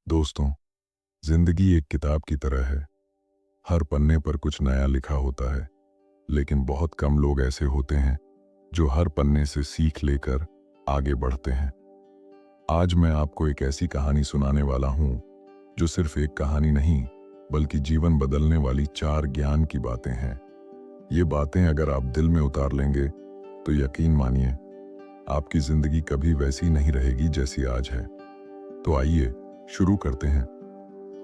दोस्तों, जिंदगी एक किताब की तरह है। हर पन्ने पर कुछ नया लिखा होता है, लेकिन बहुत कम लोग ऐसे होते हैं जो हर पन्ने से सीख लेकर आगे बढ़ते हैं। आज मैं आपको एक ऐसी कहानी सुनाने वाला हूं जो सिर्फ एक कहानी नहीं, बल्कि जीवन बदलने वाली 4 ज्ञान की बातें हैं। ये बातें अगर आप दिल में उतार लेंगे, तो यकीन मानिए, आपकी जिंदगी कभी वैसी नहीं रहेगी जैसी आज है। तो आइए शुरू करते हैं।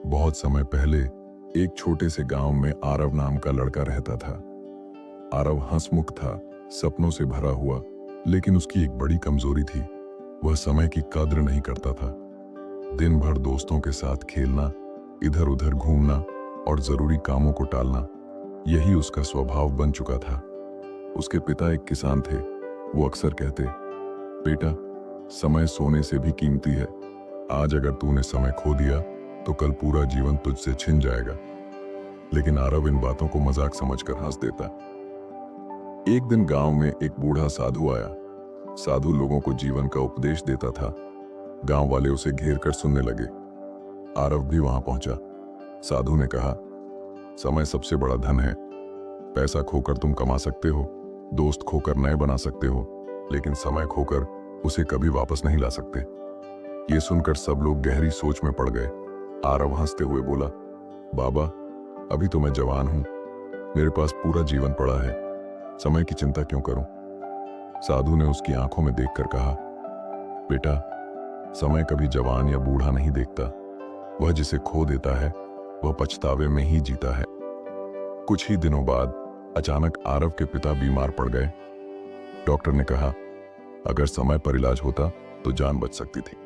बहुत समय पहले एक छोटे से गांव में आरव नाम का लड़का रहता था। आरव हंसमुख था, सपनों से भरा हुआ, लेकिन उसकी एक बड़ी कमजोरी थी। वह समय की कद्र नहीं करता था। दिन भर दोस्तों के साथ खेलना, इधर उधर घूमना और जरूरी कामों को टालना, यही उसका स्वभाव बन चुका था। उसके पिता एक किसान थे। वो अक्सर कहते, बेटा, समय सोने से भी कीमती है। आज अगर तूने समय खो दिया तो कल पूरा जीवन तुझसे छिन जाएगा। लेकिन आरव इन बातों को मजाक समझकर हंस देता। एक दिन गांव में एक बूढ़ा साधु आया। साधु लोगों को जीवन का उपदेश देता था। गांव वाले उसे घेर कर सुनने लगे। आरव भी वहां पहुंचा। साधु ने कहा, समय सबसे बड़ा धन है। पैसा खोकर तुम कमा सकते हो, दोस्त खोकर नए बना सकते हो, लेकिन समय खोकर उसे कभी वापस नहीं ला सकते। ये सुनकर सब लोग गहरी सोच में पड़ गए। आरव हंसते हुए बोला, बाबा, अभी तो मैं जवान हूं, मेरे पास पूरा जीवन पड़ा है, समय की चिंता क्यों करूं? साधु ने उसकी आंखों में देखकर कहा, बेटा, समय कभी जवान या बूढ़ा नहीं देखता। वह जिसे खो देता है, वह पछतावे में ही जीता है। कुछ ही दिनों बाद अचानक आरव के पिता बीमार पड़ गए। डॉक्टर ने कहा, अगर समय पर इलाज होता तो जान बच सकती थी,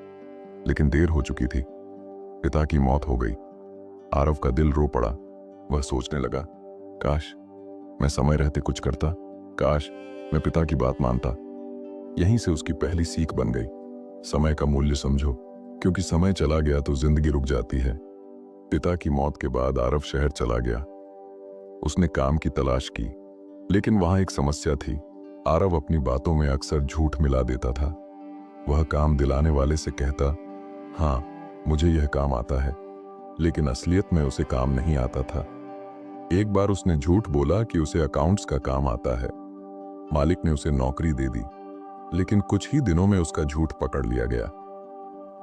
लेकिन देर हो चुकी थी। पिता की मौत हो गई। आरव का दिल रो पड़ा। वह सोचने लगा, काश मैं समय रहते कुछ करता, काश मैं पिता की बात मानता। यहीं से उसकी पहली सीख बन गई, समय का मूल्य समझो, क्योंकि समय चला गया तो जिंदगी रुक जाती है। पिता की मौत के बाद आरव शहर चला गया। उसने काम की तलाश की, लेकिन वहां एक समस्या थी। आरव अपनी बातों में अक्सर झूठ मिला देता था। वह काम दिलाने वाले से कहता, हाँ, मुझे यह काम आता है, लेकिन असलियत में उसे काम नहीं आता था। एक बार उसने झूठ बोला कि उसे अकाउंट्स का काम आता है। मालिक ने उसे नौकरी दे दी, लेकिन कुछ ही दिनों में उसका झूठ पकड़ लिया गया।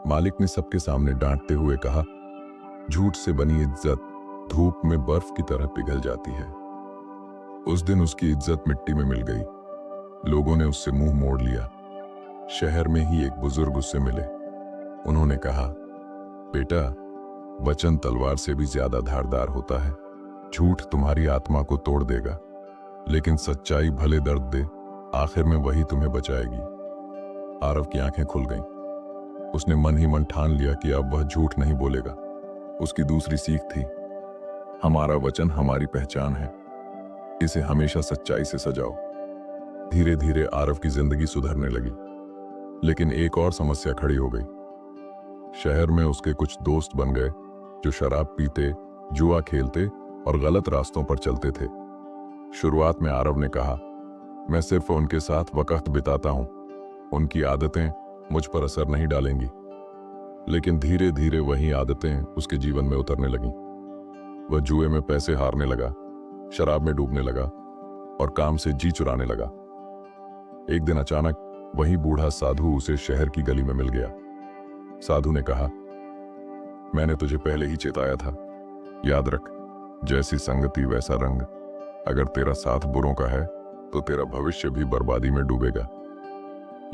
मालिक ने सबके सामने डांटते हुए कहा, झूठ से बनी इज्जत धूप में बर्फ की तरह पिघल जाती है। उस दिन उसकी इज्जत मिट्टी में मिल गई। लोगों ने उससे मुंह मोड़ लिया। शहर में ही एक बुजुर्ग उससे मिले। उन्होंने कहा, बेटा, वचन तलवार से भी ज्यादा धारदार होता है। झूठ तुम्हारी आत्मा को तोड़ देगा, लेकिन सच्चाई भले दर्द दे, आखिर में वही तुम्हें बचाएगी। आरव की आंखें खुल गईं। उसने मन ही मन ठान लिया कि अब वह झूठ नहीं बोलेगा। उसकी दूसरी सीख थी, हमारा वचन हमारी पहचान है, इसे हमेशा सच्चाई से सजाओ। धीरे धीरे आरव की जिंदगी सुधरने लगी, लेकिन एक और समस्या खड़ी हो गई। शहर में उसके कुछ दोस्त बन गए जो शराब पीते, जुआ खेलते और गलत रास्तों पर चलते थे। शुरुआत में आरव ने कहा, मैं सिर्फ उनके साथ वक्त बिताता हूं, उनकी आदतें मुझ पर असर नहीं डालेंगी। लेकिन धीरे धीरे वही आदतें उसके जीवन में उतरने लगीं। वह जुए में पैसे हारने लगा, शराब में डूबने लगा और काम से जी चुराने लगा। एक दिन अचानक वही बूढ़ा साधु उसे शहर की गली में मिल गया। साधु ने कहा, मैंने तुझे पहले ही चेताया था, याद रख, जैसी संगति वैसा रंग। अगर तेरा साथ बुरों का है तो तेरा भविष्य भी बर्बादी में डूबेगा।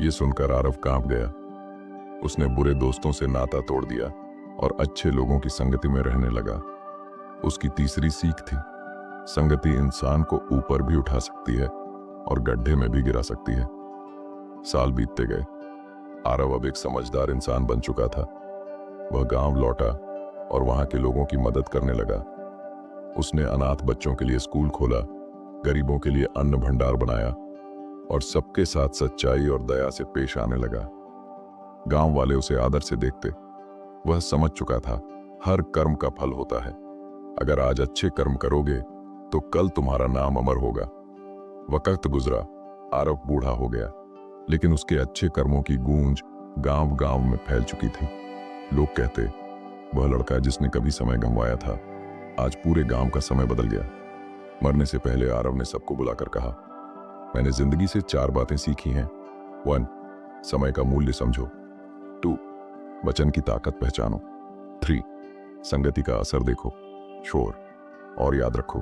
ये सुनकर आरव कांप गया। उसने बुरे दोस्तों से नाता तोड़ दिया और अच्छे लोगों की संगति में रहने लगा। उसकी तीसरी सीख थी, संगति इंसान को ऊपर भी उठा सकती है और गड्ढे में भी गिरा सकती है। साल बीतते गए। आरव अब एक समझदार इंसान बन चुका था। वह गांव लौटा और वहां के लोगों की मदद करने लगा। उसने अनाथ बच्चों के लिए स्कूल खोला, गरीबों के लिए अन्न भंडार बनाया और सबके साथ सच्चाई और दया से पेश आने लगा। गांव वाले उसे आदर से देखते। वह समझ चुका था, हर कर्म का फल होता है। अगर आज अच्छे कर्म करोगे तो कल तुम्हारा नाम अमर होगा। वक्त गुजरा, आरव बूढ़ा हो गया, लेकिन उसके अच्छे कर्मों की गूंज गांव गांव में फैल चुकी थी। लोग कहते, वह लड़का जिसने कभी समय गंवाया था, आज पूरे गांव का समय बदल गया। मरने से पहले आरव ने सबको बुलाकर कहा, मैंने जिंदगी से 4 बातें सीखी हैं। 1. समय का मूल्य समझो। 2. वचन की ताकत पहचानो। 3. संगति का असर देखो। शोर। और याद रखो,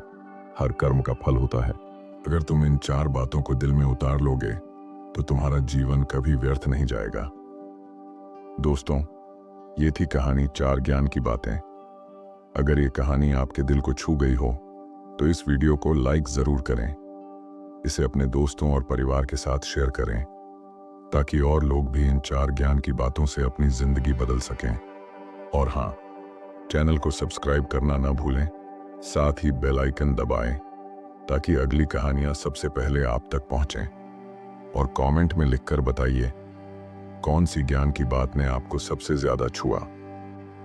हर कर्म का फल होता है। अगर तुम इन 4 बातों को दिल में उतार लोगे तो तुम्हारा जीवन कभी व्यर्थ नहीं जाएगा। दोस्तों, ये थी कहानी 4 ज्ञान की बातें। अगर ये कहानी आपके दिल को छू गई हो तो इस वीडियो को लाइक जरूर करें। इसे अपने दोस्तों और परिवार के साथ शेयर करें ताकि और लोग भी इन 4 ज्ञान की बातों से अपनी जिंदगी बदल सकें। और हाँ, चैनल को सब्सक्राइब करना ना भूलें, साथ ही बेल आइकन दबाएं ताकि अगली कहानियां सबसे पहले आप तक पहुंचें। और कमेंट में लिखकर बताइए कौन सी ज्ञान की बात ने आपको सबसे ज्यादा छुआ।